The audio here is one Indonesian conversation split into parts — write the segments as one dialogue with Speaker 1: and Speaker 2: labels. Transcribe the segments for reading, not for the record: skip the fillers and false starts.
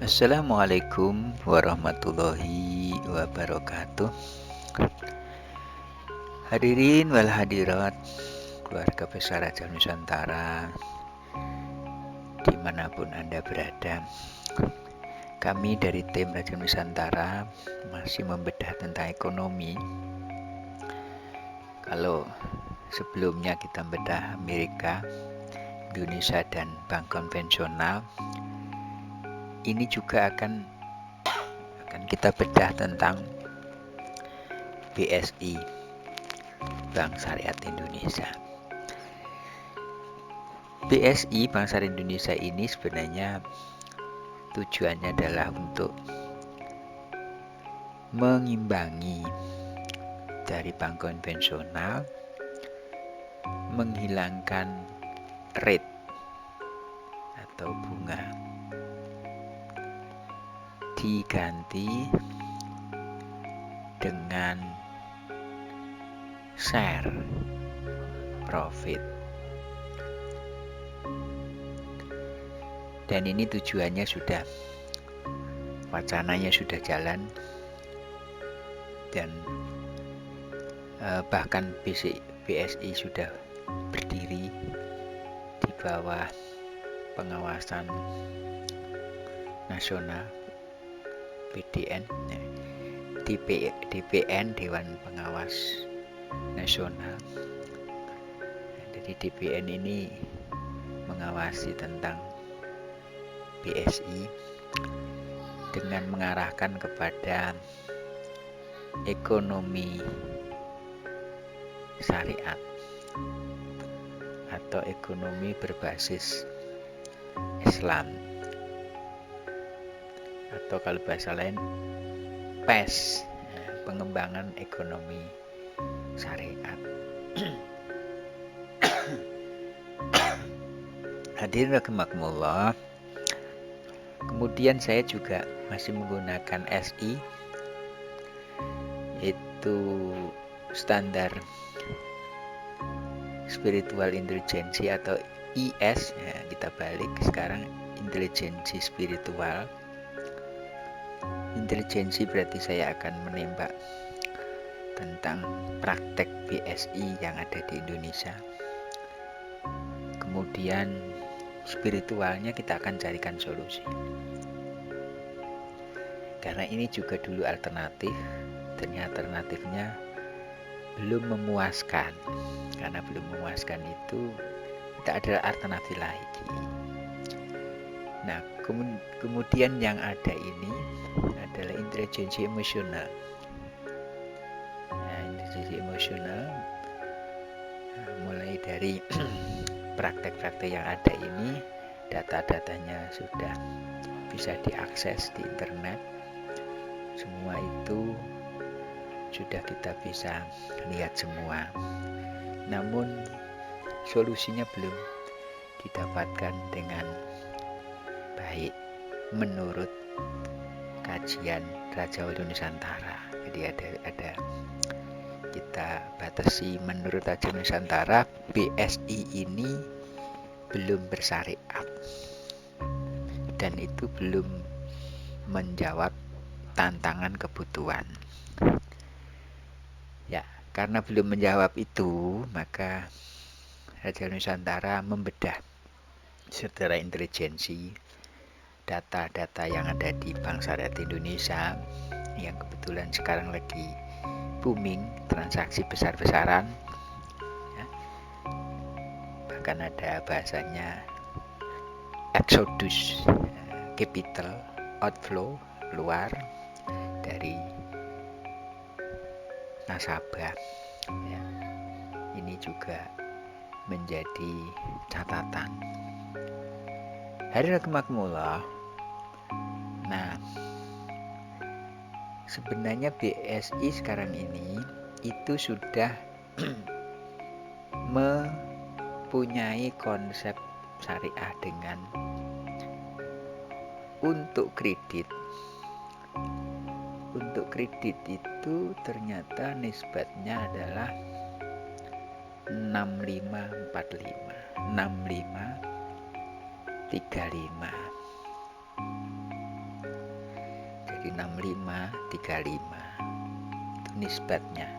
Speaker 1: Assalamualaikum warahmatullahi wabarakatuh. Hadirin wal hadirat, keluarga besar Raja Nusantara, dimanapun Anda berada. Kami dari tim Raja Nusantara masih membedah tentang ekonomi. Kalau sebelumnya kita bedah Amerika, Indonesia, dan bank konvensional, ini juga akan kita bedah tentang BSI, Bank Syariah Indonesia. BSI, Bank Syariah Indonesia ini sebenarnya tujuannya adalah untuk mengimbangi dari bank konvensional, menghilangkan rate atau bunga, diganti dengan share profit. Dan ini tujuannya wacananya sudah jalan, dan bahkan BSI sudah berdiri di bawah pengawasan nasional BDN, DPN, Dewan Pengawas Nasional. Jadi DPN ini mengawasi tentang BSI dengan mengarahkan kepada ekonomi syariat atau ekonomi berbasis Islam, atau kalau bahasa lain PES, pengembangan ekonomi syariat. Hadirin rahimakumullah. Kemudian saya juga masih menggunakan SI, yaitu standar spiritual intelligence atau IS, ya, kita balik sekarang intelijensi spiritual. Intelijensi berarti saya akan menembak tentang praktek BSI yang ada di Indonesia. Kemudian spiritualnya kita akan carikan solusi. Karena ini juga dulu alternatif, ternyata alternatifnya belum memuaskan. Karena belum memuaskan itu tidak ada alternatif lagi. Nah, kemudian yang ada ini adalah intelijensi emosional. Nah, intelijensi emosional mulai dari praktek-praktek yang ada ini, data-datanya sudah bisa diakses di internet. Semua itu sudah kita bisa lihat semua. Namun solusinya belum didapatkan dengan baik menurut kajian Raja Wali Nusantara. Jadi ada kita batasi menurut Raja Nusantara, BSI ini belum bersyariat dan itu belum menjawab tantangan kebutuhan. Ya, karena belum menjawab itu, maka Raja Nusantara membedah secara intelijensi data-data yang ada di Bank Syariah Indonesia yang kebetulan sekarang lagi booming, transaksi besar-besaran, ya. Bahkan ada bahasanya exodus capital outflow, keluar dari nasabah, ya. Ini juga menjadi catatan. Hadirin rahimakumullah. Nah, sebenarnya BSI sekarang ini itu sudah mempunyai konsep syariah dengan untuk kredit. Untuk kredit itu ternyata nisbatnya adalah 6545, 6535. Jadi 6535 itu nisbatnya.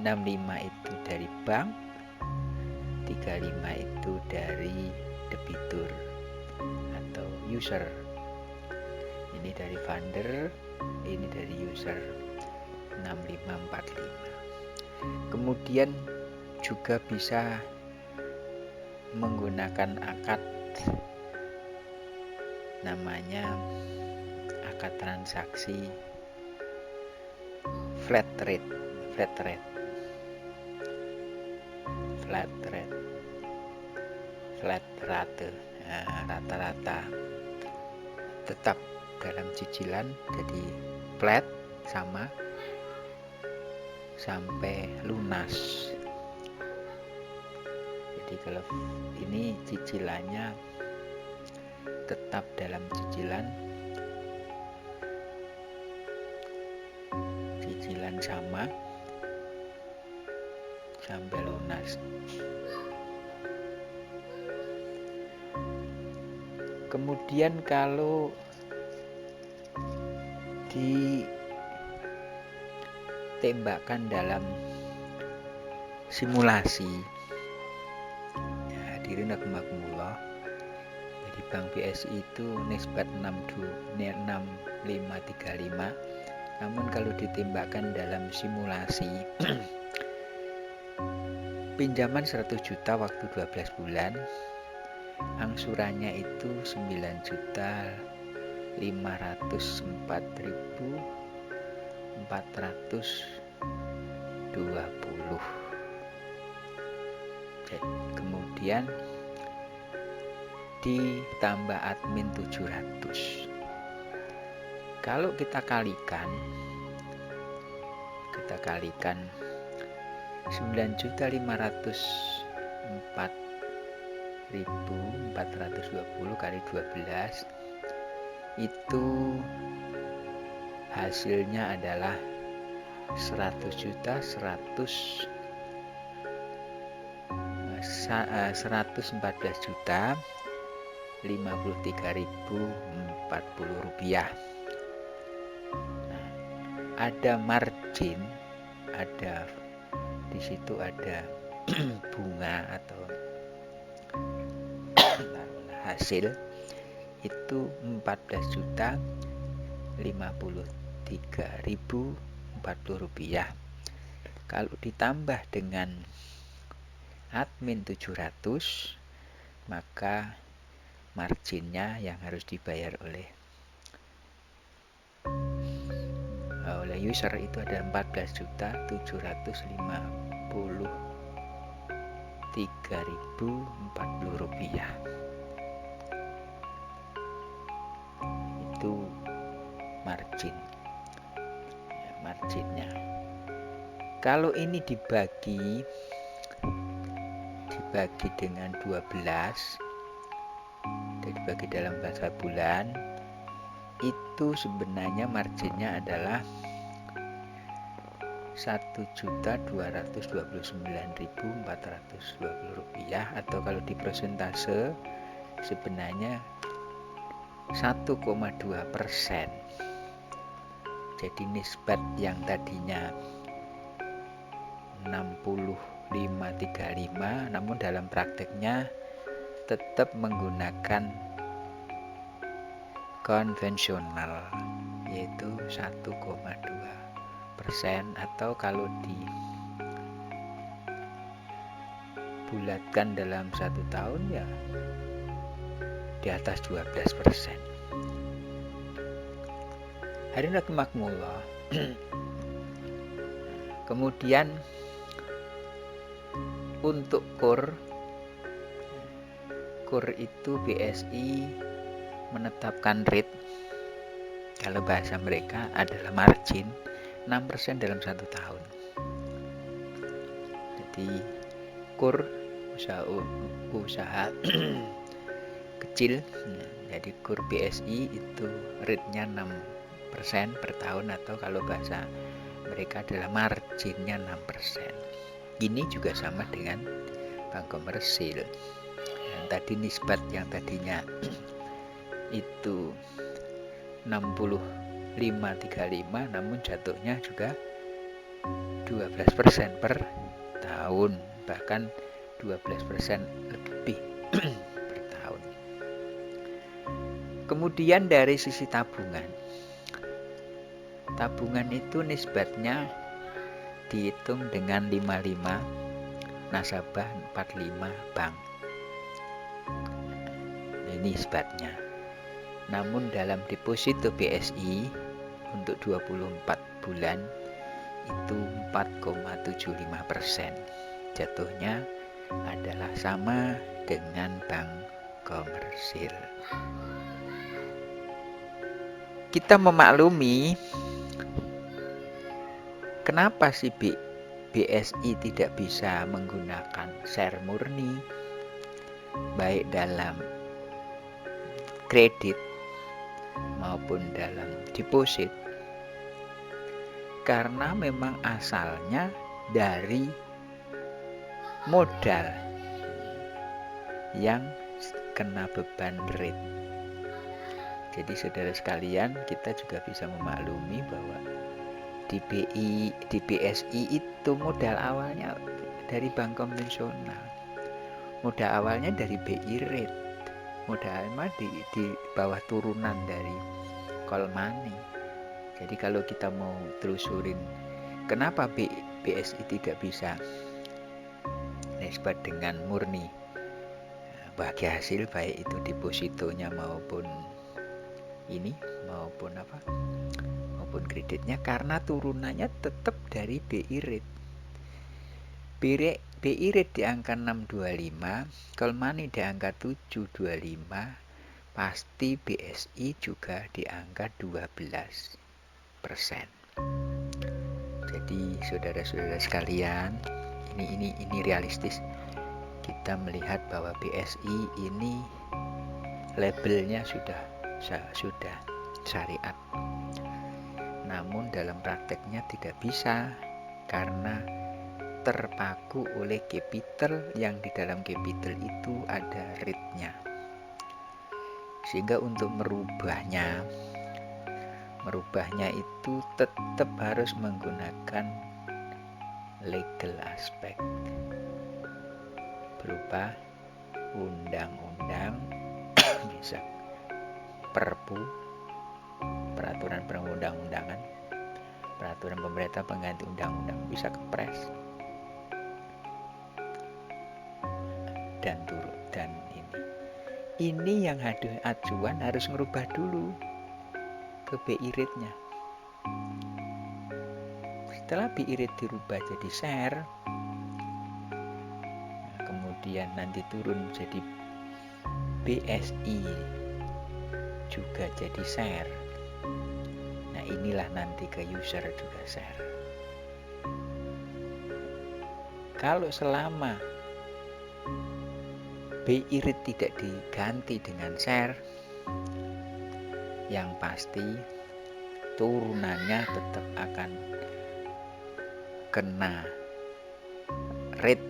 Speaker 1: 65 itu dari bank, 35 itu dari debitur atau user. Ini dari funder, ini dari user. 6545. Kemudian juga bisa menggunakan akad, namanya akad transaksi flat rate, rate, rata-rata tetap dalam cicilan, jadi flat sama sampai lunas. Jadi kalau ini cicilannya tetap dalam cicilan sama sampai lunas. Kemudian kalau ditembakkan dalam simulasi, ya, hadirin rahimakumullah, jadi Bank BSI itu nisbat 6535. Namun kalau ditembakkan dalam simulasi pinjaman 100 juta waktu 12 bulan, angsurannya itu 9.504.420. Kemudian ditambah admin 700. Kalau kita kalikan 9.504.420 kali 12, itu hasilnya adalah 114.053.040 rupiah. Ada margin, ada di situ ada bunga atau hasil itu 14.053.040 rupiah. Kalau ditambah dengan admin 700, maka marginnya yang harus dibayar oleh user itu ada 14.753.040 rupiah. Itu marginnya. Kalau ini dibagi dengan 12, dibagi dalam bahasa bulan, itu sebenarnya marginnya adalah 1.229.420 rupiah, atau kalau di persentase sebenarnya 1,2%. Jadi nisbat yang tadinya 6535, namun dalam prakteknya tetap menggunakan konvensional, yaitu 1,2%, atau kalau dibulatkan dalam 1 tahun ya di atas 12%. Hadirin rahimakumullah. Kemudian untuk kur itu BSI menetapkan rate, kalau bahasa mereka adalah margin 6% dalam 1 tahun. Jadi kur usaha kecil, jadi kur BSI itu rate-nya 6% per tahun, atau kalau bahasa mereka adalah marginnya 6%. Ini juga sama dengan bank komersil. Yang tadi nisbat yang tadinya itu 5,35, namun jatuhnya juga 12% per tahun, bahkan 12% lebih per tahun. Kemudian dari sisi tabungan itu nisbatnya dihitung dengan 55 nasabah, 45 bank. Ini nisbatnya. Namun dalam deposito BSI untuk 24 bulan itu 4,75%. Jatuhnya adalah sama dengan bank komersil. Kita memaklumi kenapa sih BSI tidak bisa menggunakan share murni baik dalam kredit maupun dalam deposit, karena memang asalnya dari modal yang kena beban rate. Jadi saudara sekalian, kita juga bisa memaklumi bahwa di BSI itu modal awalnya dari bank konvensional, modal awalnya dari BI rate, modalnya di bawah turunan dari call money. Jadi kalau kita mau telusurin kenapa BSI tidak bisa nisbat dengan murni bagi hasil, baik itu depositonya maupun maupun kreditnya, karena turunannya tetap dari BI rate. BI rate di angka 6,25, call money di angka 7,25, pasti BSI juga di angka 12%. Jadi saudara-saudara sekalian, ini realistis. Kita melihat bahwa BSI ini labelnya sudah syariat, namun dalam prakteknya tidak bisa karena terpaku oleh capital, yang di dalam capital itu ada rate-nya, sehingga untuk merubahnya itu tetap harus menggunakan legal aspect berupa undang-undang, bisa perpu, peraturan perundang-undangan, peraturan pemerintah pengganti undang-undang, bisa kepres, dan ini yang acuan harus ngerubah dulu ke BI rate-nya. Setelah BI rate dirubah jadi share, kemudian nanti turun jadi BSI juga jadi share. Nah, inilah nanti ke user juga share. Kalau selama BI rate tidak diganti dengan share, yang pasti turunannya tetap akan kena rate,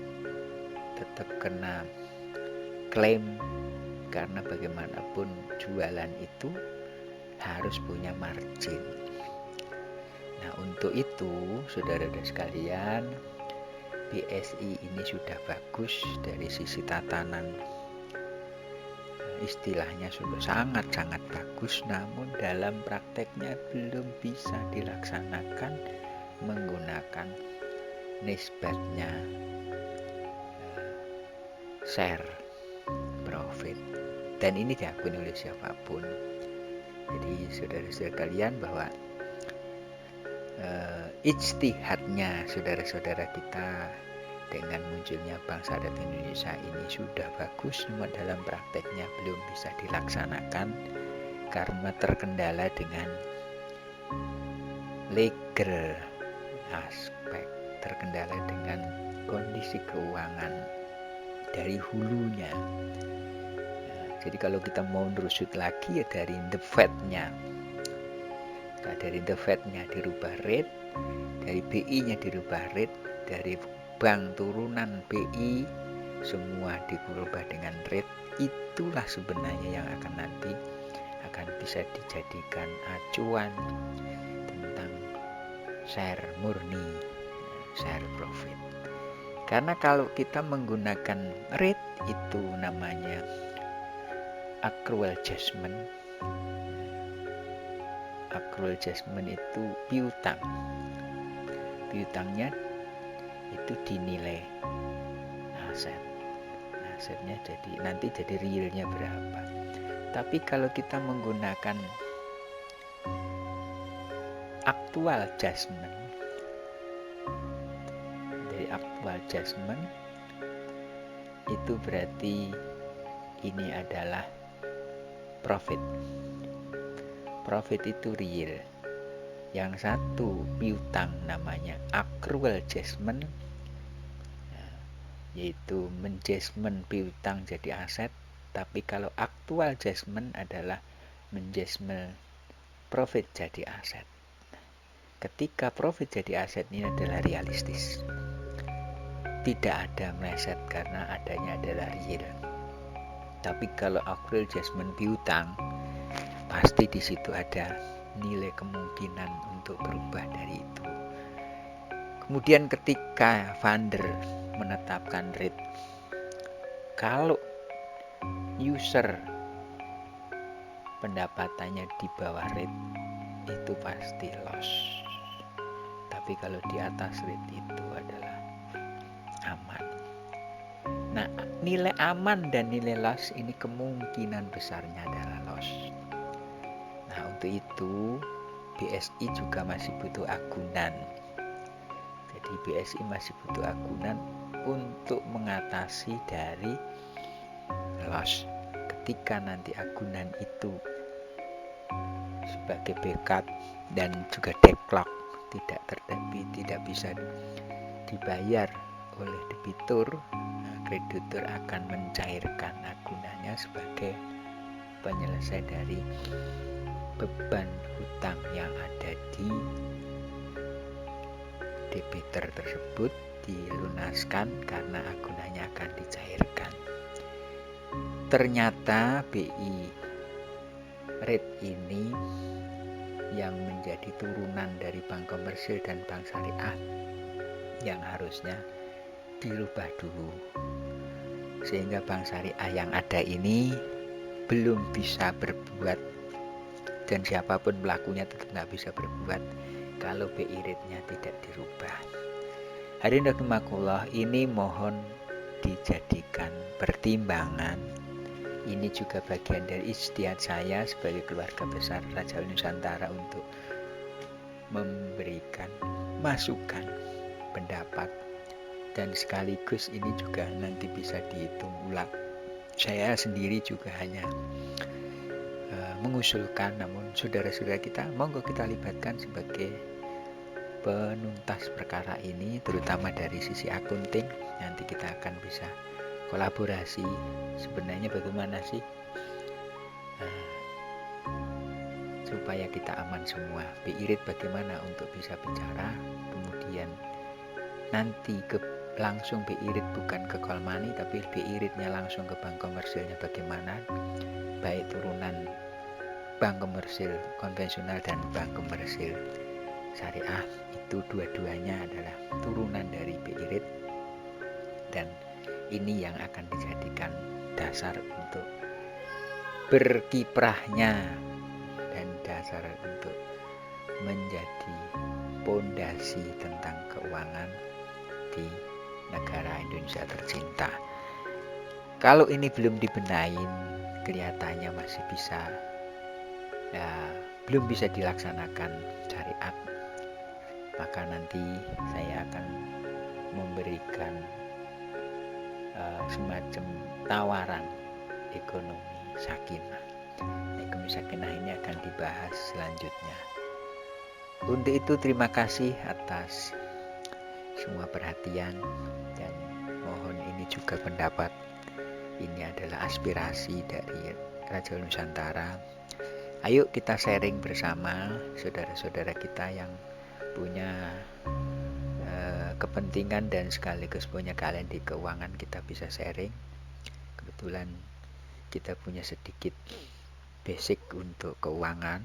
Speaker 1: tetap kena klaim, karena bagaimanapun jualan itu harus punya margin. Nah, untuk itu saudara sekalian, BSI ini sudah bagus dari sisi tatanan, istilahnya sudah sangat-sangat bagus, namun dalam prakteknya belum bisa dilaksanakan menggunakan nisbatnya share profit, dan ini diakui oleh siapapun. Jadi saudara-saudara kalian, bahwa ijtihadnya saudara-saudara kita dengan munculnya Bank Syariah Indonesia ini sudah bagus, namun dalam prakteknya belum bisa dilaksanakan karena terkendala dengan legal aspek, terkendala dengan kondisi keuangan dari hulunya. Jadi kalau kita mau nerusut lagi ya dari the Fed-nya. Nah, dari the Fed-nya dirubah rate, dari BI-nya dirubah rate, dari bank turunan BI semua dirubah dengan rate. Itulah sebenarnya yang akan nanti bisa dijadikan acuan tentang share murni, share profit. Karena kalau kita menggunakan rate itu namanya accrual adjustment. Accrual adjustment itu piutang. Piutangnya itu dinilai aset. Asetnya nanti jadi realnya berapa. Tapi kalau kita menggunakan actual adjustment, dari actual adjustment itu berarti ini adalah profit. Profit itu real. Yang satu piutang namanya accrual adjustment, yaitu menjustment piutang jadi aset. Tapi kalau actual adjustment adalah menjustment profit jadi aset. Ketika profit jadi aset ini adalah realistis, tidak ada meleset karena adanya adalah real. Tapi kalau accrual adjustment piutang, pasti di situ ada nilai kemungkinan untuk berubah dari itu. Kemudian ketika funder menetapkan rate, kalau user pendapatannya di bawah rate, itu pasti loss. Tapi kalau di atas rate itu adalah aman. Nah, nilai aman dan nilai loss ini kemungkinan besarnya adalah loss. Nah, untuk itu BSI juga masih butuh agunan. Jadi BSI masih butuh agunan untuk mengatasi dari loss. Ketika nanti agunan itu sebagai backup dan juga deadlock tidak bisa dibayar oleh debitur, kreditur akan mencairkan agunannya sebagai penyelesai dari beban hutang yang ada di debitur tersebut dilunaskan karena agunannya akan dicairkan. Ternyata BI rate ini yang menjadi turunan dari bank komersil dan bank syariah yang harusnya dirubah dulu, sehingga bank syariah yang ada ini belum bisa berbuat, dan siapapun pelakunya tetap nggak bisa berbuat kalau BI rate-nya tidak dirubah. Hadirin rahimakumullah, ini mohon dijadikan pertimbangan. Ini juga bagian dari ijtihad saya sebagai keluarga besar Raja Nusantara untuk memberikan masukan, pendapat, dan sekaligus ini juga nanti bisa dihitung ulang. Saya sendiri juga hanya mengusulkan, namun saudara-saudara kita monggo kita libatkan sebagai penuntas perkara ini, terutama dari sisi akunting. Nanti kita akan bisa kolaborasi sebenarnya bagaimana sih supaya kita aman semua. BI rate bagaimana untuk bisa bicara, kemudian nanti langsung BI rate bukan ke call money, tapi BI rate-nya langsung ke bank komersilnya bagaimana, baik turunan bank komersil konvensional dan bank komersil syariah, itu dua-duanya adalah turunan dari BI rate, dan ini yang akan dijadikan dasar untuk berkiprahnya dan dasar untuk menjadi pondasi tentang keuangan di negara Indonesia tercinta. Kalau ini belum dibenahin, kelihatannya masih bisa belum bisa dilaksanakan syariat, maka nanti saya akan memberikan semacam tawaran ekonomi sakinah. Ekonomi sakinah ini akan dibahas selanjutnya. Untuk itu terima kasih atas semua perhatian, dan mohon ini juga pendapat. Ini adalah aspirasi dari Raja Nusantara. Ayo kita sharing bersama saudara-saudara kita yang punya kepentingan dan sekaligus punya kalian di keuangan, kita bisa sharing. Kebetulan kita punya sedikit basic untuk keuangan.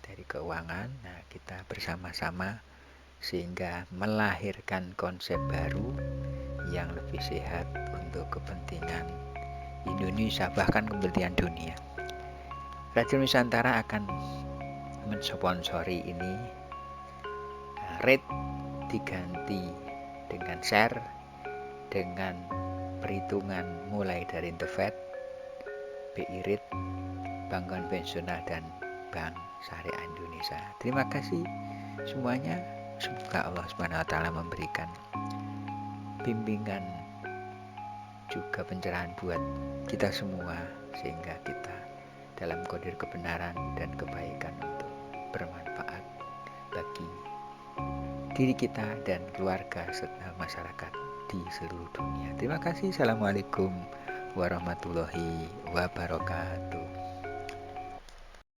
Speaker 1: Dari keuangan, nah kita bersama-sama sehingga melahirkan konsep baru yang lebih sehat untuk kepentingan Indonesia, bahkan kepentingan dunia. Radio Nusantara akan mensponsori ini. Rate diganti dengan share, dengan perhitungan mulai dari The Fed, BI Rate, Bank Konvensional, dan Bank Syariah Indonesia. Terima kasih semuanya. Semoga Allah Subhanahu wa taala memberikan bimbingan juga pencerahan buat kita semua sehingga kita dalam koridor kebenaran dan kebaikan untuk bermanfaat bagi diri kita dan keluarga serta masyarakat di seluruh dunia. Terima kasih. Assalamualaikum warahmatullahi wabarakatuh.